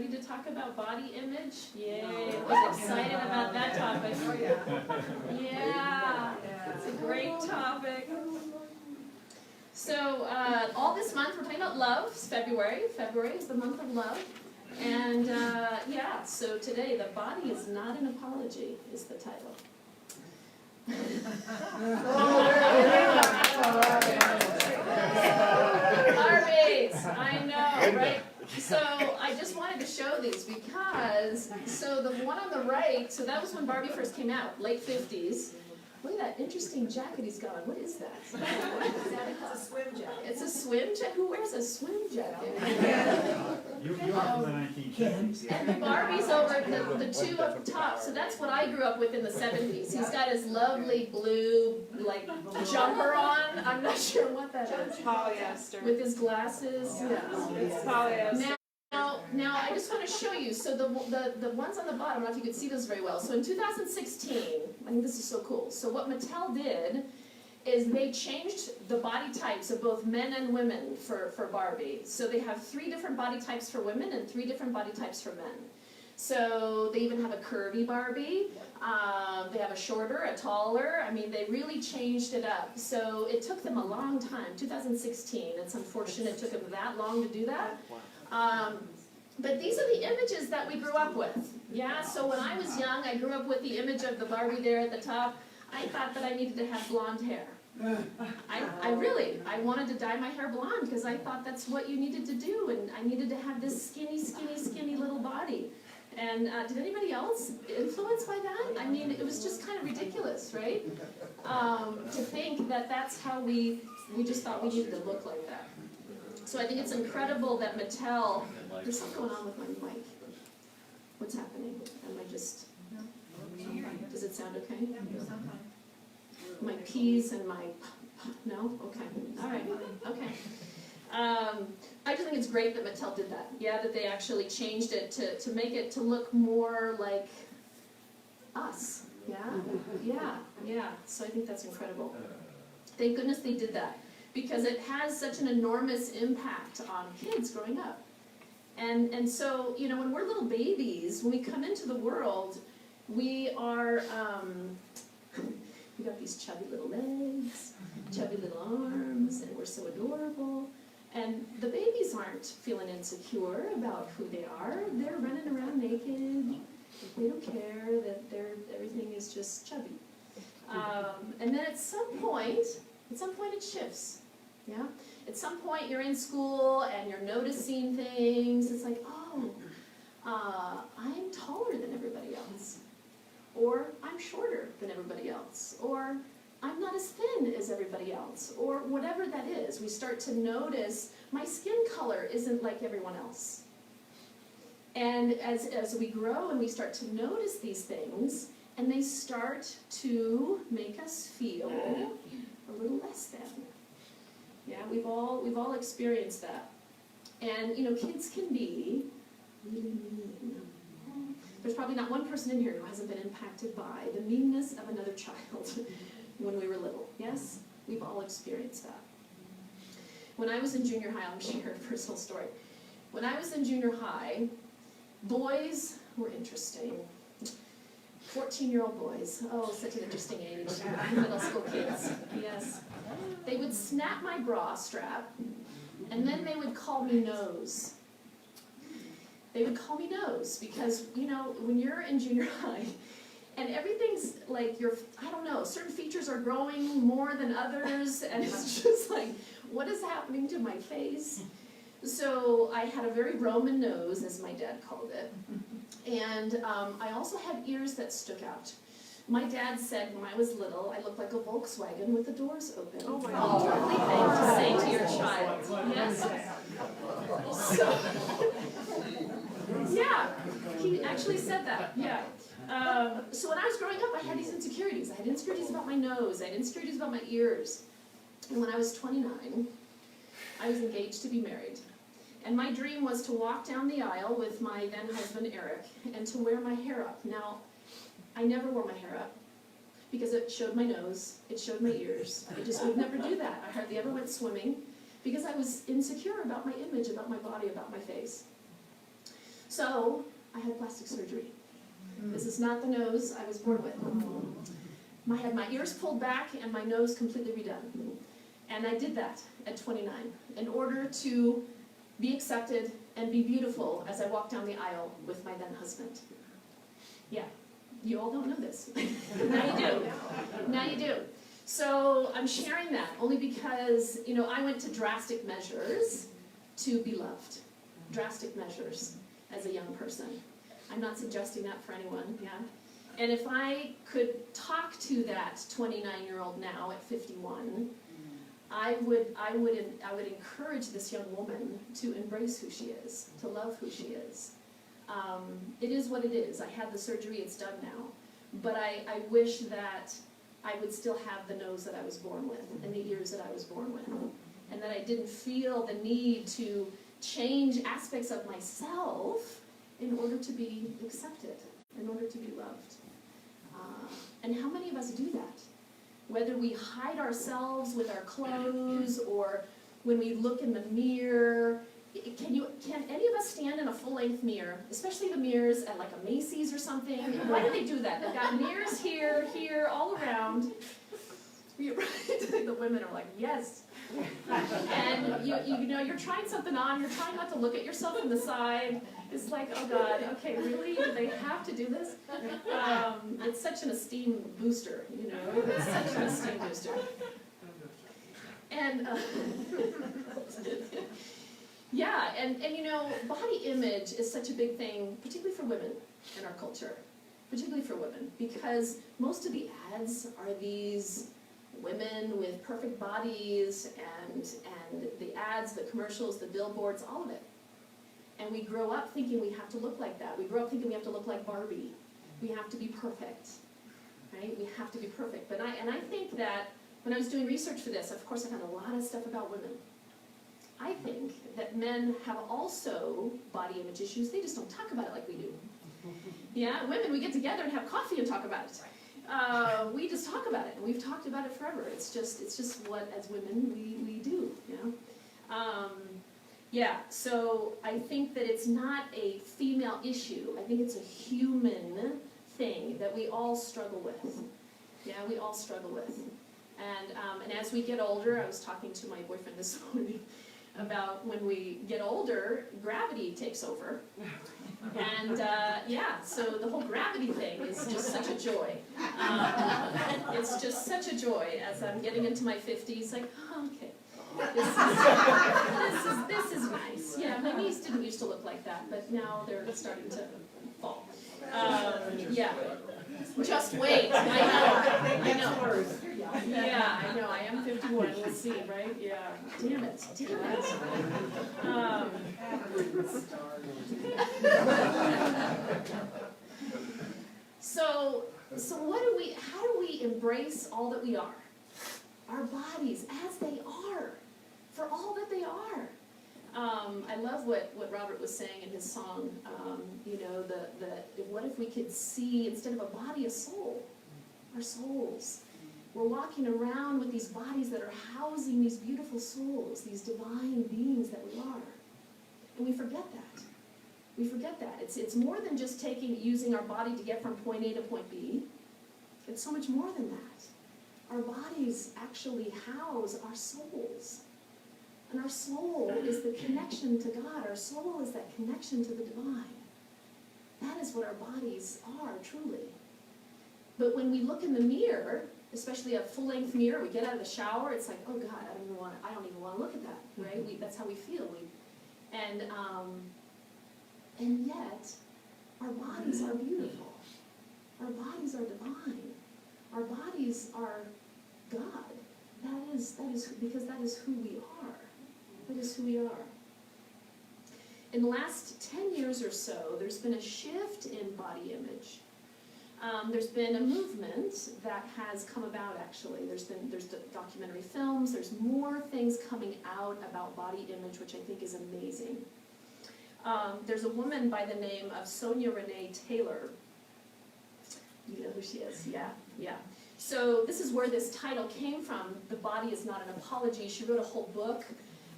ready to talk about body image? Yay, I was excited about that topic. Yeah, it's a great topic. So, all this month we're talking about love. It's February. February is the month of love. And yeah, so today, the body is not an apology is the title. Barbies, I know, right? So I just wanted to show these because, so the one on the right, so that was when Barbie first came out, late 50s. Look at that interesting jacket he's got on. What is that? It's a swim jacket. It's a swim jacket? Who wears a swim jacket? You're from the 1950s. And the Barbies over, the two up top, so that's what I grew up with in the 70s. He's got his lovely blue, like, jumper on. I'm not sure what that is. Polyester. With his glasses. Yeah. It's polyester. Now, I just want to show you, so the ones on the bottom, I don't know if you could see those very well. So in 2016, I think this is so cool. So what Mattel did is they changed the body types of both men and women for Barbie. So they have 3 different body types for women and 3 different body types for men. So they even have a curvy Barbie, they have a shorter, a taller. I mean, they really changed it up. So it took them a long time, 2016. It's unfortunate it took them that long to do that. But these are the images that we grew up with. Yeah, so when I was young, I grew up with the image of the Barbie there at the top. I thought that I needed to have blonde hair. I wanted to dye my hair blonde because I thought that's what you needed to do, and I needed to have this skinny little body. And did anybody else influenced by that? I mean, it was just kind of ridiculous, right? To think that that's how we just thought we needed to look like that. So I think it's incredible that Mattel, there's something going on with my mic. What's happening? Am I just, does it sound okay? My P's and my, no? Okay, all right, okay. I just think it's great that Mattel did that. Yeah, that they actually changed it to make it to look more like us. Yeah, so I think that's incredible. Thank goodness they did that, because it has such an enormous impact on kids growing up. And so, you know, when we're little babies, when we come into the world, we are, we got these chubby little legs, chubby little arms, and we're so adorable. And the babies aren't feeling insecure about who they are. They're running around naked. They don't care that everything is just chubby. And then at some point it shifts. Yeah? At some point you're in school and you're noticing things. It's like, oh, I'm taller than everybody else. Or I'm shorter than everybody else. Or I'm not as thin as everybody else. Or whatever that is. We start to notice my skin color isn't like everyone else. And as we grow and we start to notice these things, and they start to make us feel a little less than. Yeah, we've all experienced that. And you know, kids can be really mean. There's probably not one person in here who hasn't been impacted by the meanness of another child when we were little. Yes? We've all experienced that. When I was in junior high, I'll share a personal story. When I was in junior high, boys were interesting. 14-year-old boys. Oh, such an interesting age. Middle school kids. Yes. They would snap my bra strap, and then they would call me nose. They would call me nose because, you know, when you're in junior high, and everything's like I don't know, certain features are growing more than others, and it's just like, what is happening to my face? So I had a very Roman nose, as my dad called it. And I also had ears that stuck out. My dad said when I was little, I looked like a Volkswagen with the doors open. Oh my God. Lovely thing to say to your child. Yes. So, yeah, he actually said that, yeah. So when I was growing up, I had these insecurities. I had insecurities about my nose. I had insecurities about my ears. And when I was 29, I was engaged to be married. And my dream was to walk down the aisle with my then husband, Eric, and to wear my hair up. Now, I never wore my hair up because it showed my nose, it showed my ears. I just would never do that. I hardly ever went swimming because I was insecure about my image, about my body, about my face. So I had plastic surgery. This is not the nose I was born with. I had my ears pulled back and my nose completely redone. And I did that at 29 in order to be accepted and be beautiful as I walked down the aisle with my then husband. Yeah, you all don't know this. Now you do. Now you do. So I'm sharing that only because, you know, I went to drastic measures to be loved. Drastic measures as a young person. I'm not suggesting that for anyone, yeah? And if I could talk to that 29-year-old now at 51, I would encourage this young woman to embrace who she is, to love who she is. It is what it is. I had the surgery, it's done now. But I wish that I would still have the nose that I was born with and the ears that I was born with. And that I didn't feel the need to change aspects of myself in order to be accepted, in order to be loved. And how many of us do that? Whether we hide ourselves with our clothes or when we look in the mirror. Can any of us stand in a full-length mirror, especially the mirrors at like a Macy's or something? Why do they do that? They've got mirrors here, here, all around. The women are like, yes. And you know, you're trying something on, you're trying not to look at yourself from the side. It's like, oh God, okay, really? Do they have to do this? It's such an esteem booster, you know? It's such an esteem booster. And yeah, and you know, body image is such a big thing, particularly for women in our culture. Particularly for women, because most of the ads are these women with perfect bodies and the ads, the commercials, the billboards, all of it. And we grow up thinking we have to look like that. We grow up thinking we have to look like Barbie. We have to be perfect, right? We have to be perfect. But I think that when I was doing research for this, of course I found a lot of stuff about women. I think that men have also body image issues. They just don't talk about it like we do. Yeah, women, we get together and have coffee and talk about it. We just talk about it, and we've talked about it forever. It's just what, as women, we do, you know? Yeah, so I think that it's not a female issue. I think it's a human thing that we all struggle with. Yeah, we all struggle with. And as we get older, I was talking to my boyfriend this morning about when we get older, gravity takes over. And yeah, so the whole gravity thing is just such a joy. It's just such a joy as I'm getting into my 50s, like, oh, okay. This is nice. Yeah, my knees didn't used to look like that, but now they're starting to fall. Yeah. Just wait. I know. Yeah, I know. I am 51. We'll see, right? Yeah. Damn it. So how do we embrace all that we are? Our bodies as they are, for all that they are. I love what Robert was saying in his song, you know, what if we could see, instead of a body, a soul, our souls. We're walking around with these bodies that are housing these beautiful souls, these divine beings that we are. And we forget that. We forget that. It's more than just using our body to get from point A to point B. It's so much more than that. Our bodies actually house our souls. And our soul is the connection to God. Our soul is that connection to the divine. That is what our bodies are, truly. But when we look in the mirror, especially a full-length mirror, we get out of the shower, it's like, oh God, I don't even want to look at that, right? That's how we feel. And yet, our bodies are beautiful. Our bodies are divine. Our bodies are God. That is because that is who we are. That is who we are. In the last 10 years or so, there's been a shift in body image. There's been a movement that has come about, actually. There's documentary films, there's more things coming out about body image, which I think is amazing. There's a woman by the name of Sonia Renee Taylor. You know who she is, yeah. So this is where this title came from, The Body is Not an Apology. She wrote a whole book.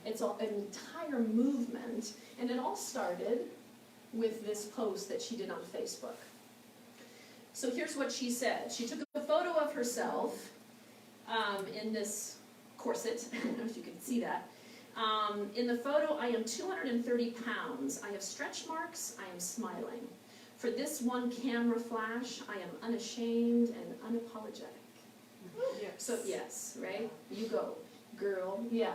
It's an entire movement, and it all started with this post that she did on Facebook. So here's what she said. She took a photo of herself in this corset. I don't know if you can see that. In the photo, I am 230 pounds. I have stretch marks. I am smiling. For this one camera flash, I am unashamed and unapologetic. Yes. So yes, right? You go, girl. Yeah.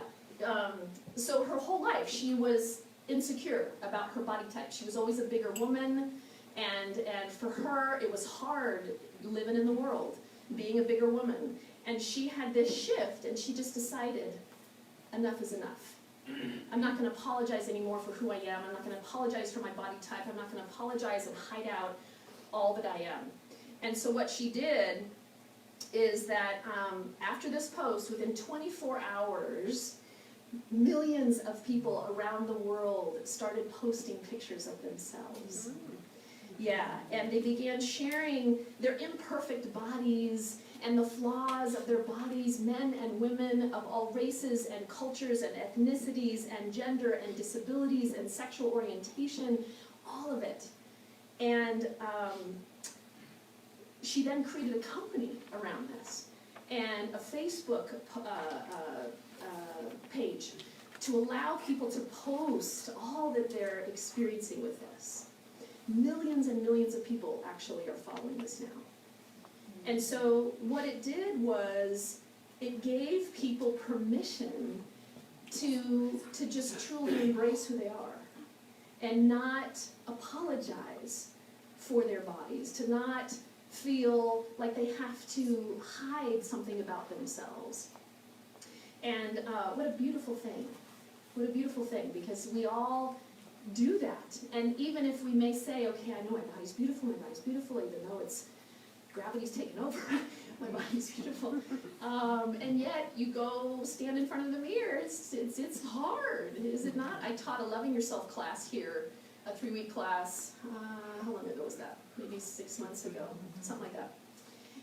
So her whole life, she was insecure about her body type. She was always a bigger woman, and for her, it was hard living in the world, being a bigger woman. And she had this shift, and she just decided, enough is enough. I'm not going to apologize anymore for who I am. I'm not going to apologize for my body type. I'm not going to apologize and hide out all that I am. And so what she did is that after this post, within 24 hours, millions of people around the world started posting pictures of themselves. Yeah, and they began sharing their imperfect bodies and the flaws of their bodies, men and women of all races and cultures and ethnicities and gender and disabilities and sexual orientation, all of it. And she then created a company around this and a Facebook page to allow people to post all that they're experiencing with this. Millions and millions of people actually are following this now. And so what it did was it gave people permission to just truly embrace who they are and not apologize for their bodies, to not feel like they have to hide something about themselves. And what a beautiful thing. What a beautiful thing, because we all do that. And even if we may say, okay, I know my body's beautiful, even though it's gravity's taken over, my body's beautiful. And yet you go stand in front of the mirror, it's hard, is it not? I taught a Loving Yourself class here, a 3-week class, how long ago was that? Maybe 6 months ago, something like that.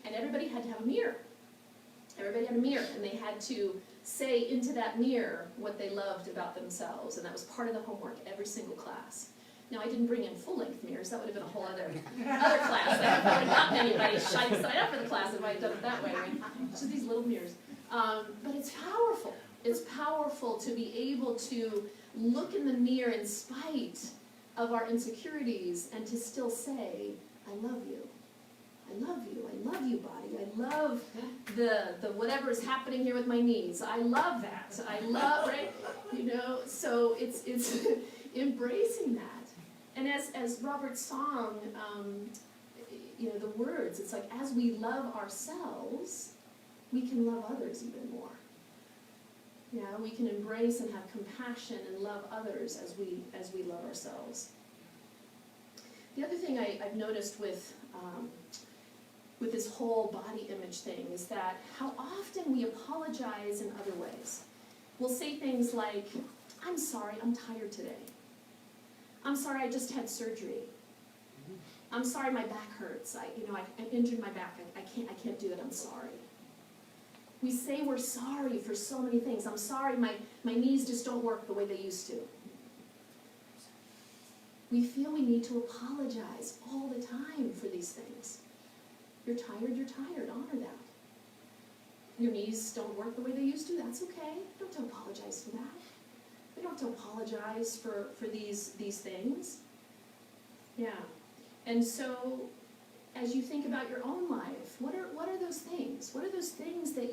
And everybody had to have a mirror. Everybody had a mirror, and they had to say into that mirror what they loved about themselves, and that was part of the homework every single class. Now, I didn't bring in full-length mirrors. That would have been a whole other class. I would have gotten anybody shy to sign up for the class if I had done it that way. Right? Just these little mirrors. But it's powerful. It's powerful to be able to look in the mirror in spite of our insecurities and to still say, I love you. I love you. I love you, body. I love the whatever is happening here with my knees. I love that. I love, right? You know, so it's embracing that. And as Robert's song, you know, the words, it's like, as we love ourselves, we can love others even more. Yeah, we can embrace and have compassion and love others as we love ourselves. The other thing I've noticed with this whole body image thing is that how often we apologize in other ways. We'll say things like, I'm sorry, I'm tired today. I'm sorry, I just had surgery. I'm sorry, my back hurts. I injured my back. I can't do it. I'm sorry. We say we're sorry for so many things. I'm sorry, my knees just don't work the way they used to. We feel we need to apologize all the time for these things. You're tired, honor that. Your knees don't work the way they used to, that's okay. You don't have to apologize for that. We don't have to apologize for these things. Yeah. And so as you think about your own life, what are those things? What are those things that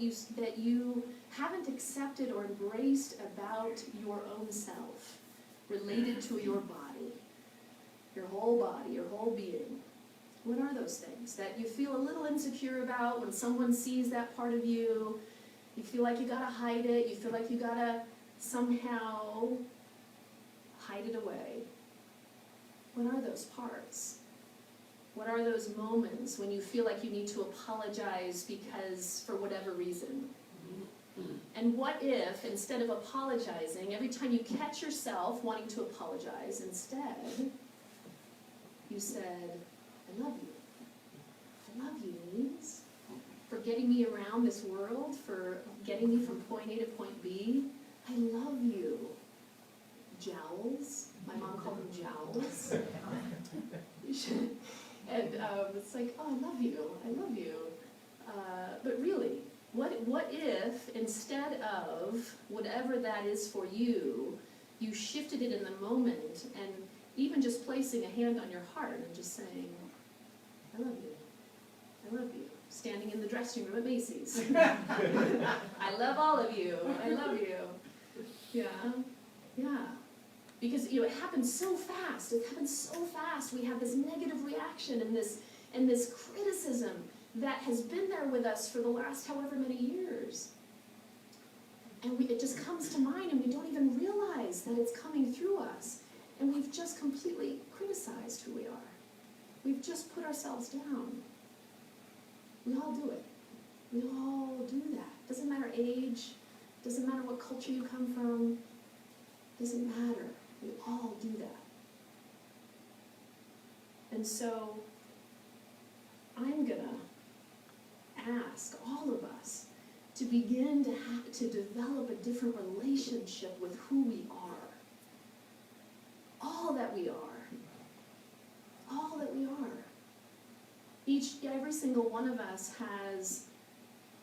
you haven't accepted or embraced about your own self, related to your body, your whole being? What are those things that you feel a little insecure about when someone sees that part of you? You feel like you gotta hide it, you feel like you gotta somehow hide it away. What are those parts? What are those moments when you feel like you need to apologize because for whatever reason? And what if, instead of apologizing, every time you catch yourself wanting to apologize, instead, you said, I love you. I love you, knees, for getting me around this world, for getting me from point A to point B. I love you. Jowls. My mom called them jowls. And it's like, oh, I love you, I love you. But really, what if instead of whatever that is for you, you shifted it in the moment and even just placing a hand on your heart and just saying, I love you, I love you. Standing in the dressing room at Macy's. I love all of you, I love you. Yeah, yeah. Because, you know, it happens so fast, it happens so fast. We have this negative reaction and this criticism that has been there with us for the last however many years. And it just comes to mind and we don't even realize that it's coming through us. And we've just completely criticized who we are. We've just put ourselves down. We all do it. We all do that. Doesn't matter age, doesn't matter what culture you come from, doesn't matter. We all do that. And so, I'm gonna ask all of us to begin to develop a different relationship with who we are. All that we are. All that we are. Every single one of us has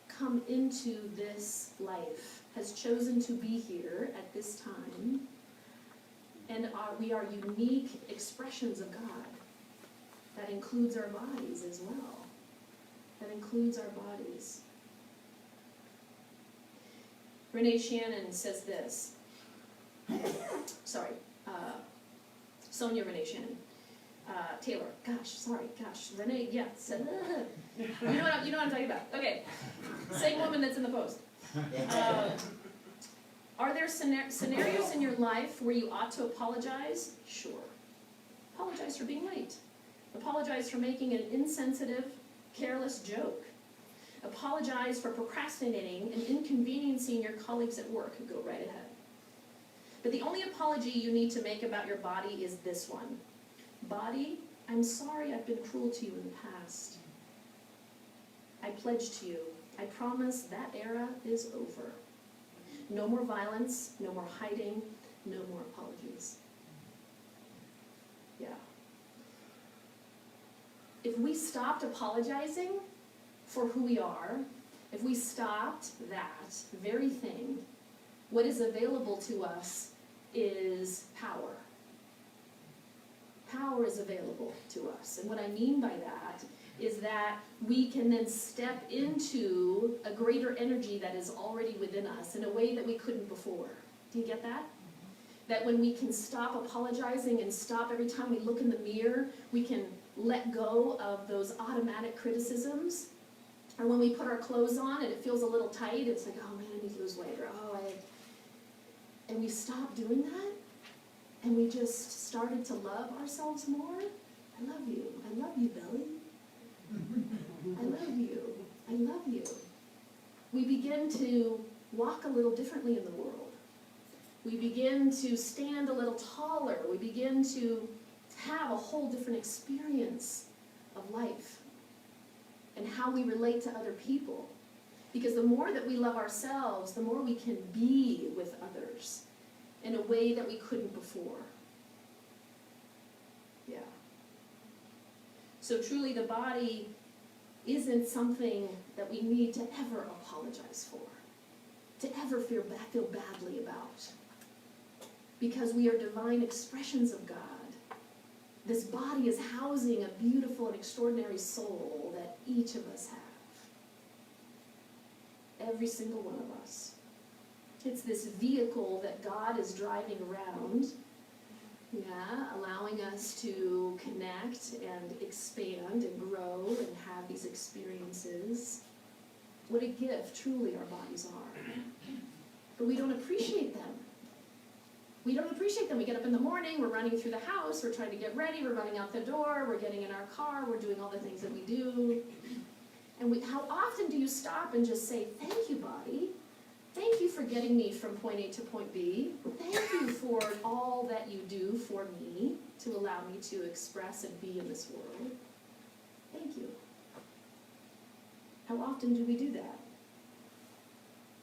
come into this life, has chosen to be here at this time, and we are unique expressions of God. That includes our bodies as well. That includes our bodies. Renee Shannon says this. Sorry, Sonia Renee Shannon. Taylor, Renee, yeah, said, you know what I'm talking about. Okay, same woman that's in the post. Are there scenarios in your life where you ought to apologize? Sure. Apologize for being late. Apologize for making an insensitive, careless joke. Apologize for procrastinating and inconveniencing your colleagues at work. Go right ahead. But the only apology you need to make about your body is this one. Body, I'm sorry I've been cruel to you in the past. I pledge to you, I promise that era is over. No more violence, no more hiding, no more apologies. Yeah. If we stopped apologizing for who we are, if we stopped that very thing, what is available to us is power. Power is available to us. And what I mean by that is that we can then step into a greater energy that is already within us in a way that we couldn't before. Do you get that? That when we can stop apologizing and stop every time we look in the mirror, we can let go of those automatic criticisms. Or when we put our clothes on and it feels a little tight, it's like, oh man, I need to lose weight, or and we stop doing that, and we just started to love ourselves more. I love you, Billy. I love you, I love you. We begin to walk a little differently in the world. We begin to stand a little taller. We begin to have a whole different experience of life and how we relate to other people. Because the more that we love ourselves, the more we can be with others in a way that we couldn't before. Yeah. So truly the body isn't something that we need to ever apologize for, to ever feel badly about. Because we are divine expressions of God. This body is housing a beautiful and extraordinary soul that each of us have. Every single one of us. It's this vehicle that God is driving around, allowing us to connect and expand and grow and have these experiences. What a gift truly our bodies are. But we don't appreciate them. We don't appreciate them. We get up in the morning, we're running through the house, we're trying to get ready, we're running out the door, we're getting in our car, we're doing all the things that we do. And how often do you stop and just say, thank you, body. Thank you for getting me from point A to point B. Thank you for all that you do for me to allow me to express and be in this world. Thank you. How often do we do that?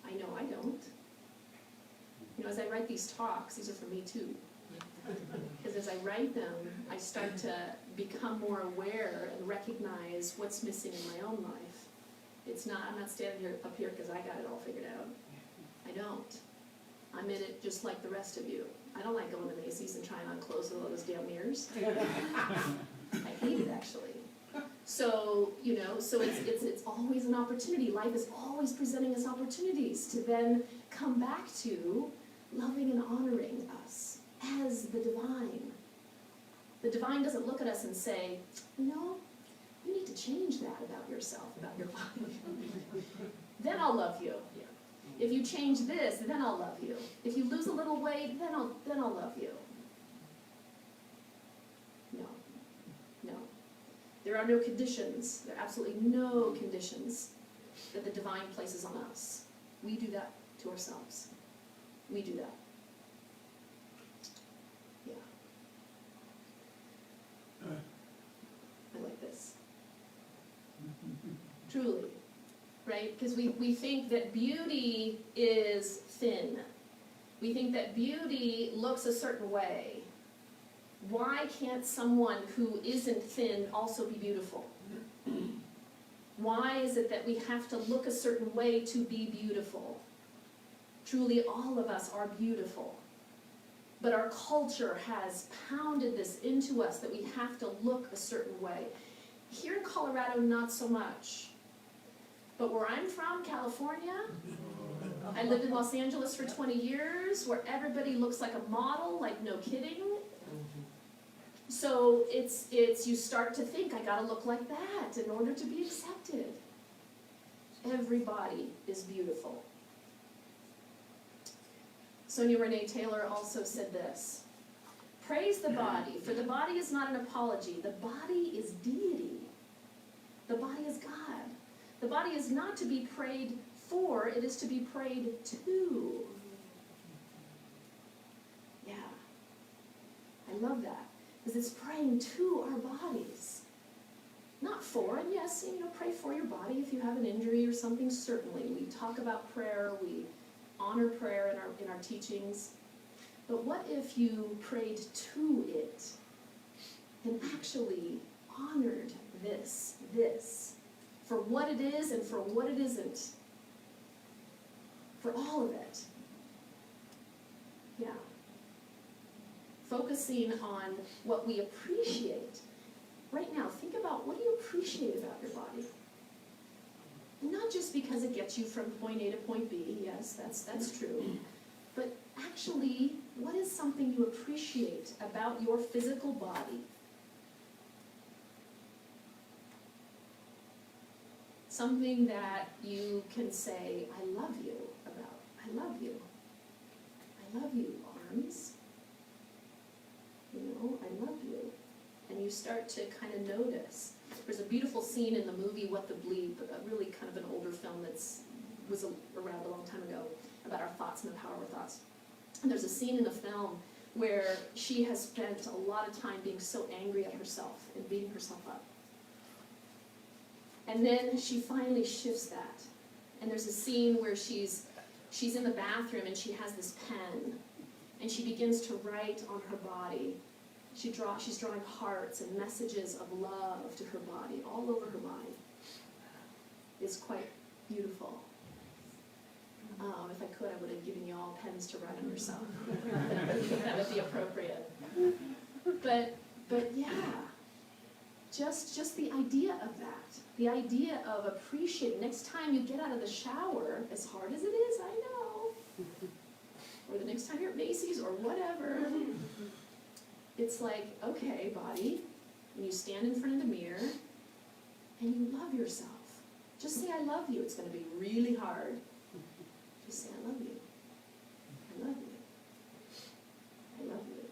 I know I don't. You know, as I write these talks, these are for me too. Because as I write them, I start to become more aware and recognize what's missing in my own life. I'm not standing up here because I got it all figured out. I don't. I'm in it just like the rest of you. I don't like going to Macy's and trying on clothes with all those damn mirrors. I hate it, actually. So, so it's always an opportunity. Life is always presenting us opportunities to then come back to loving and honoring us as the divine. The divine doesn't look at us and say, you need to change that about yourself, about your body. Then I'll love you. If you change this, then I'll love you. If you lose a little weight, then I'll love you. No. There are no conditions. There are absolutely no conditions that the divine places on us. We do that to ourselves. We do that. Yeah. I like this. Truly. Right? Because we think that beauty is thin. We think that beauty looks a certain way. Why can't someone who isn't thin also be beautiful? Why is it that we have to look a certain way to be beautiful? Truly, all of us are beautiful. But our culture has pounded this into us that we have to look a certain way. Here in Colorado, not so much. But where I'm from, California, I lived in Los Angeles for 20 years, where everybody looks like a model, like no kidding. So it's you start to think, I gotta look like that in order to be accepted. Everybody is beautiful. Sonia Renee Taylor also said this: praise the body, for the body is not an apology. The body is deity. The body is God. The body is not to be prayed for, it is to be prayed to. Yeah. I love that. Because it's praying to our bodies. Not for, and yes, pray for your body if you have an injury or something, certainly. We talk about prayer, we honor prayer in our teachings. But what if you prayed to it and actually honored this, for what it is and for what it isn't? For all of it. Yeah. Focusing on what we appreciate. Right now, think about, what do you appreciate about your body? Not just because it gets you from point A to point B, yes, that's true. But actually, what is something you appreciate about your physical body? Something that you can say, I love you about. I love you. I love you, arms. I love you. And you start to kind of notice. There's a beautiful scene in the movie What the Bleep, a really kind of an older film was around a long time ago, about our thoughts and the power of our thoughts. And there's a scene in the film where she has spent a lot of time being so angry at herself and beating herself up. And then she finally shifts that. And there's a scene where she's in the bathroom and she has this pen. And she begins to write on her body. She's drawing hearts and messages of love to her body, all over her body. It's quite beautiful. If I could, I would have given you all pens to write on yourself. That would be appropriate. But yeah, just the idea of that. The idea of appreciating. Next time you get out of the shower, as hard as it is, I know, or the next time you're at Macy's or whatever, it's like, okay, body, when you stand in front of the mirror and you love yourself, just say, I love you. It's going to be really hard. Just say, I love you. I love you. I love you.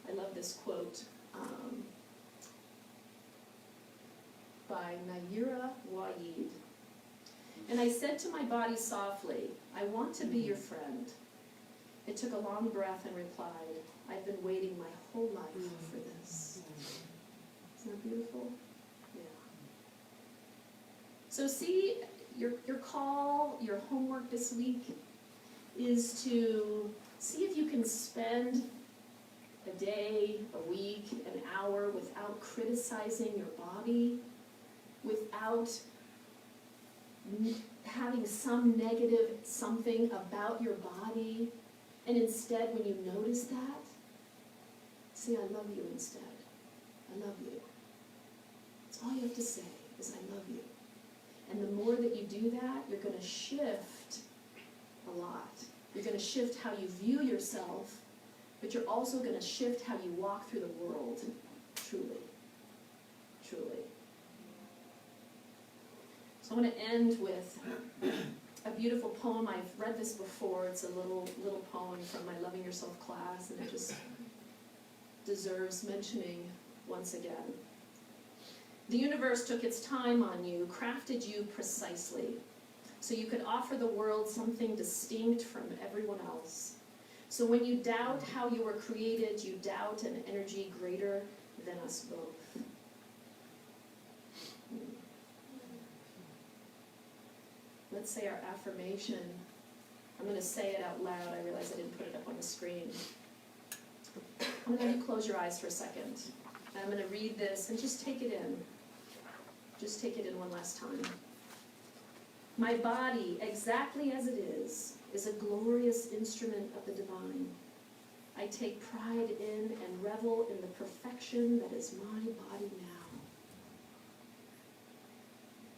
I love this quote by Nayyirah Waheed. And I said to my body softly, I want to be your friend. It took a long breath and replied, I've been waiting my whole life for this. Isn't that beautiful? Yeah. So see, your call, your homework this week is to See if you can spend a day, a week, an hour without criticizing your body, without having some negative something about your body, and instead when you notice that, say, I love you instead. I love you. That's all you have to say is I love you. And the more that you do that, you're going to shift a lot. You're going to shift how you view yourself, but you're also going to shift how you walk through the world, truly. Truly. So I'm going to end with a beautiful poem. I've read this before. It's a little poem from my Loving Yourself class, and it just deserves mentioning once again. The universe took its time on you, crafted you precisely, so you could offer the world something distinct from everyone else. So when you doubt how you were created, you doubt an energy greater than us both. Let's say our affirmation. I'm going to say it out loud. I realize I didn't put it up on the screen. I'm going to have you close your eyes for a second. I'm going to read this and just take it in. Just take it in one last time. My body, exactly as it is a glorious instrument of the divine. I take pride in and revel in the perfection that is my body now.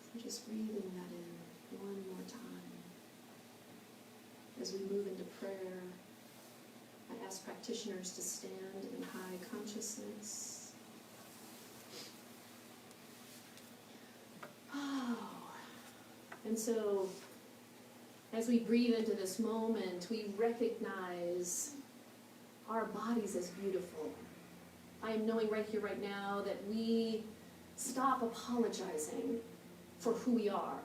So just breathing that in one more time. As we move into prayer, I ask practitioners to stand in high consciousness. Oh. And so, as we breathe into this moment, we recognize our bodies as beautiful. I am knowing right here, right now, that we stop apologizing for who we are,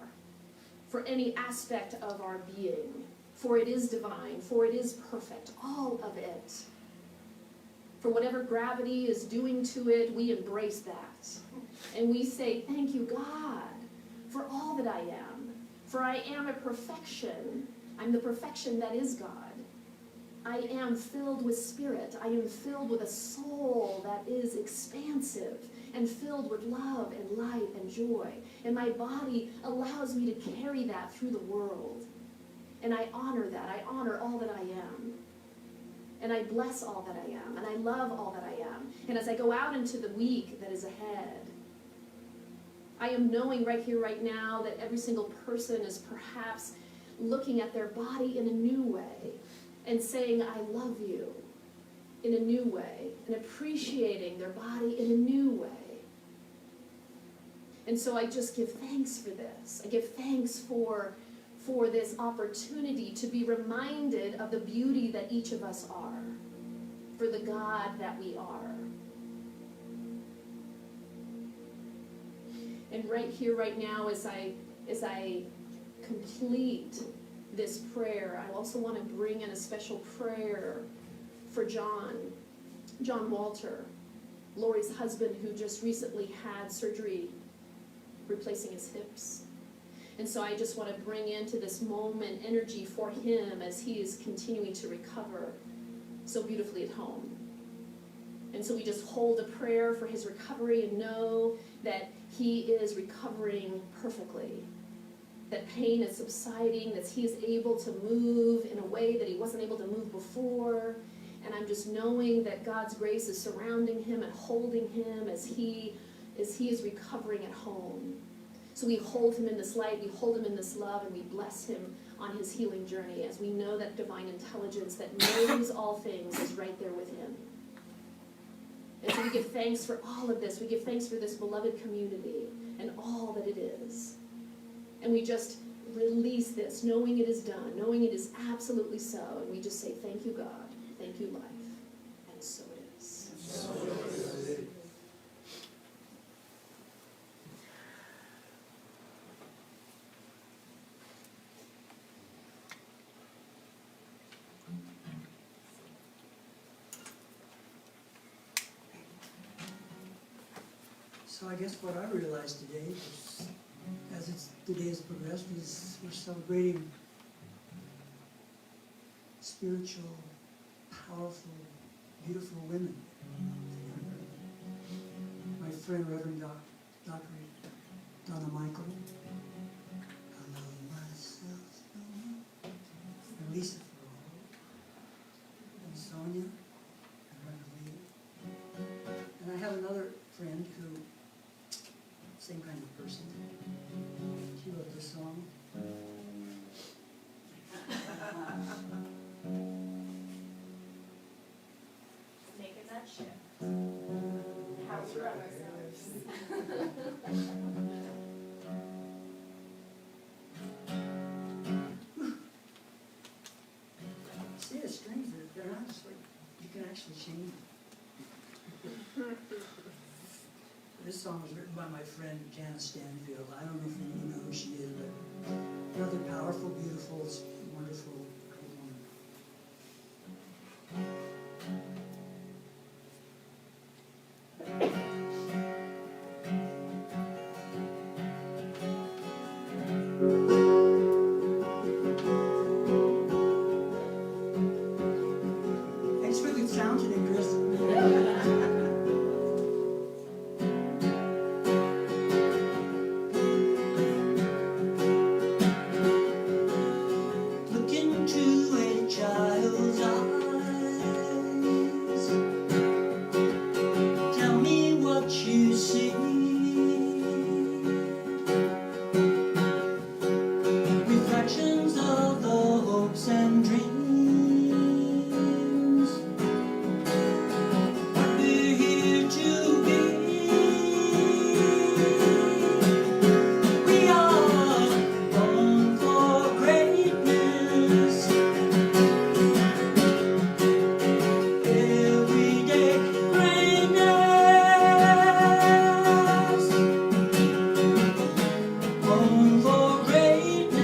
for any aspect of our being, for it is divine, for it is perfect, all of it. For whatever gravity is doing to it, we embrace that. And we say, thank you, God, for all that I am. For I am a perfection. I'm the perfection that is God. I am filled with spirit. I am filled with a soul that is expansive and filled with love and light and joy. And my body allows me to carry that through the world. And I honor that. I honor all that I am. And I bless all that I am. And I love all that I am. And as I go out into the week that is ahead, I am knowing right here, right now, that every single person is perhaps looking at their body in a new way and saying, I love you, in a new way, and appreciating their body in a new way. And so I just give thanks for this. I give thanks for this opportunity to be reminded of the beauty that each of us are, for the God that we are. And right here, right now, as I complete this prayer, I also want to bring in a special prayer for John Walter, Lori's husband, who just recently had surgery replacing his hips. And so I just want to bring into this moment energy for him as he is continuing to recover so beautifully at home. And so we just hold a prayer for his recovery and know that he is recovering perfectly, that pain is subsiding, that he is able to move in a way that he wasn't able to move before. And I'm just knowing that God's grace is surrounding him and holding him as he is recovering at home. So we hold him in this light, we hold him in this love, and we bless him on his healing journey as we know that divine intelligence that knows all things is right there with him. And so we give thanks for all of this. We give thanks for this beloved community and all that it is. And we just release this, knowing it is done, knowing it is absolutely so. And we just say, thank you, God. Thank you, life. And so it is. So it is. So I guess what I realized today, is, as the day has progressed, is we're celebrating spiritual powerful, beautiful women. My friend Reverend Dr. Donna Michael. I love myself so much. And Lisa Farrell. And Sonia. And Renee. And I have another friend who, same kind of person. She wrote this song. Making that shift. How we run ourselves. See, the strings, they're not just like, you can actually change them. This song was written by my friend Janice Stanfield. I don't know if any of you know who she is, but another powerful, beautiful, wonderful woman. Thanks for the sound today, Chris. Look into a child's eyes. Tell me what you see. Reflections of the hopes and dreams we're here to be. We are born for greatness. Everyday greatness. Born for greatness.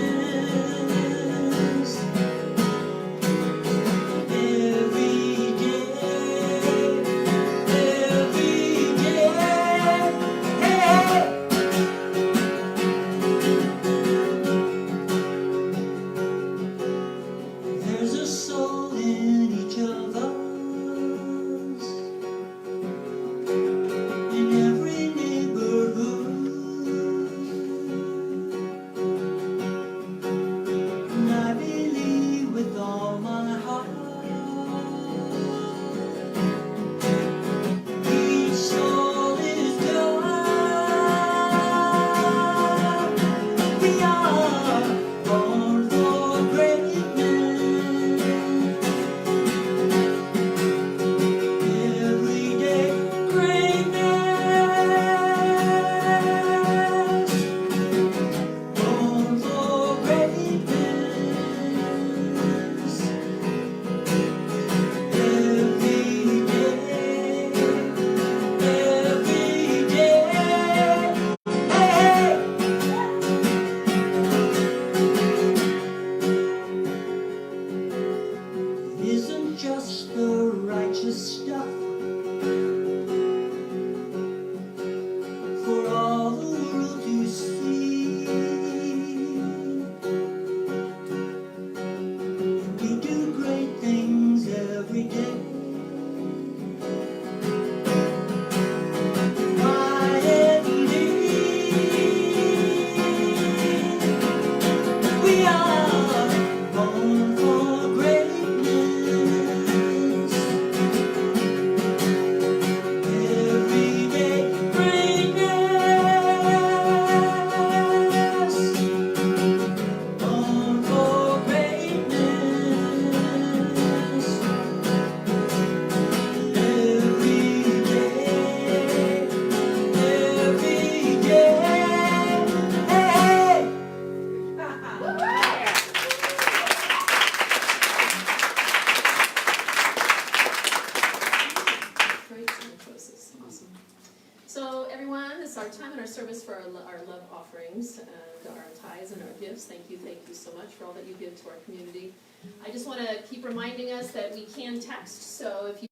Every day. Hey. There's a soul in each of us, in every neighborhood, and I believe with all my heart, each soul is God. We are born for greatness. Everyday greatness. Born for greatness. Every day. Hey. It isn't just the righteous stuff for all the world to see. We do great things every day. Quietly, we are born for greatness. Everyday greatness. Born for greatness. Every day. Hey. Great song choices, awesome. So everyone, it's our time and our service for our love offerings and our tithes and our gifts. Thank you so much for all that you give to our community. I just want to keep reminding us that we can text, so if you